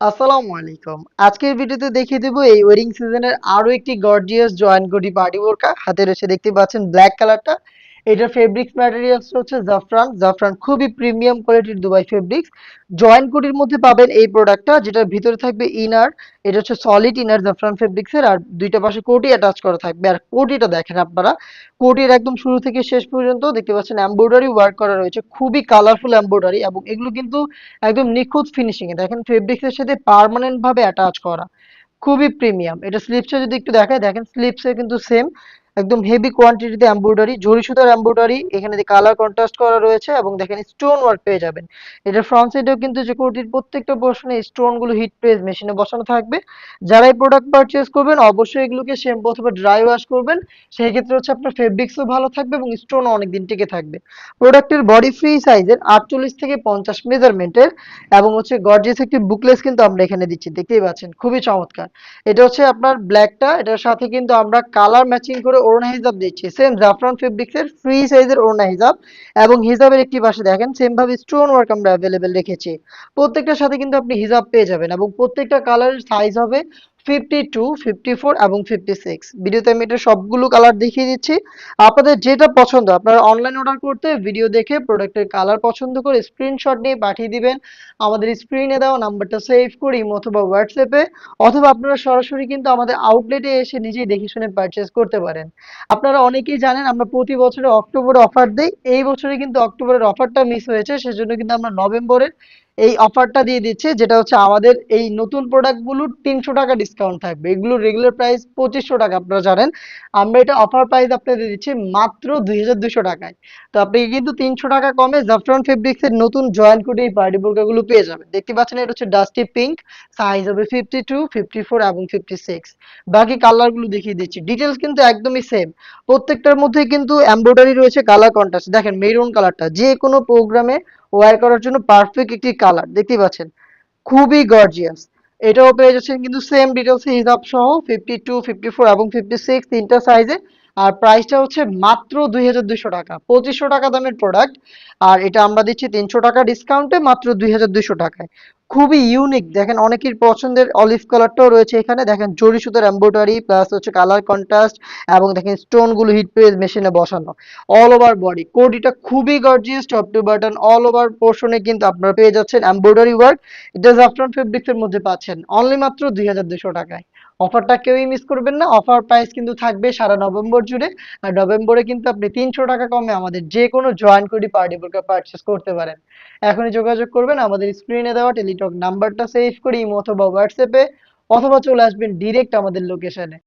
আসসালামু আলাইকুম। আজকের ভিডিওতে দেখিয়ে দেব এই ওয়েডিং সিজনের আরো একটি গর্জিয়াস জয়েন্ট গটি পার্টি বোরকা। হাতে রয়েছে দেখতে পাচ্ছেন ব্ল্যাক কালারটা। এটার ফেব্রিক্স ম্যাটেরিয়ালস হচ্ছে জাফরান। জাফরান খুবই প্রিমিয়াম কোয়ালিটির দুবাই ফেব্রিক্স। জয়েন্ট কোটির মধ্যে পাবেন এই প্রোডাক্টটা যেটার ভিতরে থাকবে ইনার। এটা হচ্ছে সলিড ইনার জাফরান ফেব্রিক্সের আর দুইটা পাশে কোটি অ্যাটাচ করা থাকবে। আর কোটিটা দেখেন আপনারা। কোটির একদম শুরু থেকে শেষ পর্যন্ত দেখতে পাচ্ছেন এমব্রয়ডারি ওয়ার্ক করা রয়েছে। খুবই কালারফুল এমব্রয়ডারি এবং এগুলো কিন্তু একদম নিখুঁত ফিনিশিং এ দেখেন ফেব্রিক্স এর সাথে পার্মানেন্ট ভাবে অ্যাটাচ করা খুবই প্রিমিয়াম। এটা স্লিপসে যদি একটু দেখায় দেখেন স্লিপসে কিন্তু সেম একদম হেভি কোয়ান্টিটিতে এমব্রয়ডারি জরি সুতার এমব্রয়ডারি এখানে যে কালার কন্ট্রাস্ট করা রয়েছে এবং দেখেন স্টোন ওয়ার্ক পেয়ে যাবেন। এটা ফ্রন্ট সাইডেও কিন্তু যে কোটির প্রত্যেকটা পোর্শনে স্টোন গুলো হিট প্রেস মেশিনে বসানো থাকবে। যারা এই প্রোডাক্ট পারচেজ করবেন অবশ্যই এগুলোকে শ্যাম্পু অথবা ড্রাই ওয়াশ করবেন। সেই ক্ষেত্রে হচ্ছে আপনার ফেব্রিক্সও ভালো থাকবে এবং স্টোনও অনেকদিন টিকে থাকবে। প্রোডাক্টের বডি ফ্রি সাইজের 48 থেকে 50 মেজারমেন্টের এবং হচ্ছে গর্জিয়াস একটি বুকলেস কিন্তু আমরা এখানে দিচ্ছি, দেখতেই পাচ্ছেন খুবই চমৎকার। এটা হচ্ছে আপনার ব্ল্যাকটা, এটার সাথে কিন্তু আমরা কালার ম্যাচিং করে ওড়না হিজাব দিচ্ছি সেম জাফরান ফেব্রিক্সের ফ্রি সাইজের ওড়না হিজাব। এবং হিজাবের একটি পাশে দেখেন সেম ভাবে স্টোন ওয়ার্ক আমরা অ্যাভেলেবেল রেখেছি। প্রত্যেকটার সাথে কিন্তু আপনি হিজাব পেয়ে যাবেন এবং প্রত্যেকটা কালারের সাইজ হবে 52, 54 এবং 56। ভিডিওতে আমি এটা সবগুলো কালার দেখিয়ে দিচ্ছি। আপনাদের যেটা পছন্দ আপনারা অনলাইন অর্ডার করতে ভিডিও দেখে প্রোডাক্টের কালার পছন্দ করে স্ক্রিনশট নিয়ে পাঠিয়ে দিবেন আমাদের স্ক্রিনে দেওয়া নাম্বারটা সেভ করে ইমো অথবা হোয়াটসঅ্যাপে, অথবা আপনারা সরাসরি কিন্তু আমাদের আউটলেটে এসে নিজেই দেখে শুনে পারচেজ করতে পারেন। আপনারা অনেকেই জানেন আমরা প্রতি বছরে অক্টোবরে অফার দেই। এই বছরে কিন্তু অক্টোবরের অফারটা মিস হয়েছে, সেজন্য কিন্তু আমরা নভেম্বরের এই অফারটা দিয়ে দিচ্ছি, যেটা হচ্ছে আমাদের এই নতুন প্রোডাক্টগুলোর 300 টাকা ডিসকাউন্ট থাকবে। এগুলোর রেগুলার প্রাইস 2500 টাকা আপনারা জানেন। আমরা এটা অফার প্রাইস আপনাদের দিচ্ছি মাত্র 2200 টাকায়। তো আপনি কিন্তু 300 টাকা কমে জাফরান ফেব্রিক্স এর নতুন জয়েন্ট কোটে এই পার্টি বোরকাগুলো পেয়ে যাবেন। দেখতে পাচ্ছেন এটা হচ্ছে ডাস্টি পিঙ্ক, সাইজ হবে 52, 54 এবং 56। বাকি কালারগুলো দেখিয়ে দিচ্ছি, ডিটেলস কিন্তু একদমই সেম। প্রত্যেকটার মধ্যে কিন্তু এমব্রয়ডারি রয়েছে, কালার কন্ট্রাস্ট দেখেন মেরুন কালারটা যে কোনো প্রোগ্রামে ওয়্যার করার জন্য পারফেক্ট একটি কালার, দেখতেই পাচ্ছেন খুবই গর্জিয়াস। এটাও পেয়ে যাচ্ছেন কিন্তু সেম ডিটেলস হিসাব সহ 52, 54 এবং 56 তিনটা সাইজে। আর প্রাইসটা হচ্ছে মাত্র 2200 টাকা, 2500 টাকা দামের প্রোডাক্ট। আর এটা আমরা দিচ্ছি 300 টাকা ডিসকাউন্টে মাত্র 2200 টাকায়। খুবই ইউনিক দেখেন, অনেকের পছন্দের অলিভ কালারটাও রয়েছে এখানে দেখেন জরি সুতার এমব্রয়ডারি প্লাস হচ্ছে কালার কন্ট্রাস্ট এবং দেখেন স্টোন গুলো হিট প্রেস মেশিনে বসানো অল ওভার বডি। কোডিটা খুবই gorgeous, top to button all over পোর্শনে কিন্তু আপনারা পেয়ে যাচ্ছেন এমব্রয়ডারি ওয়ার্ক। এটা জাফরান ফেব্রিক্স এর মধ্যে পাচ্ছেন অনলি মাত্র 2200 টাকায়। অফারটা কেউই মিস করবেন না, অফার প্রাইস কিন্তু থাকবে সারা নভেম্বর জুড়ে। আর নভেম্বরে কিন্তু আপনি 300 টাকা কমে আমাদের যে কোনো জয়েন কোডি পার্টি বোরকা পারচেস করতে পারেন। এখনই যোগাযোগ করবেন আমাদের স্ক্রিনে দেওয়া টেলিটক নাম্বারটা সেভ করে ইমো অথবা হোয়াটসঅ্যাপে, অথবা চলে আসবেন ডিরেক্ট আমাদের লোকেশনে।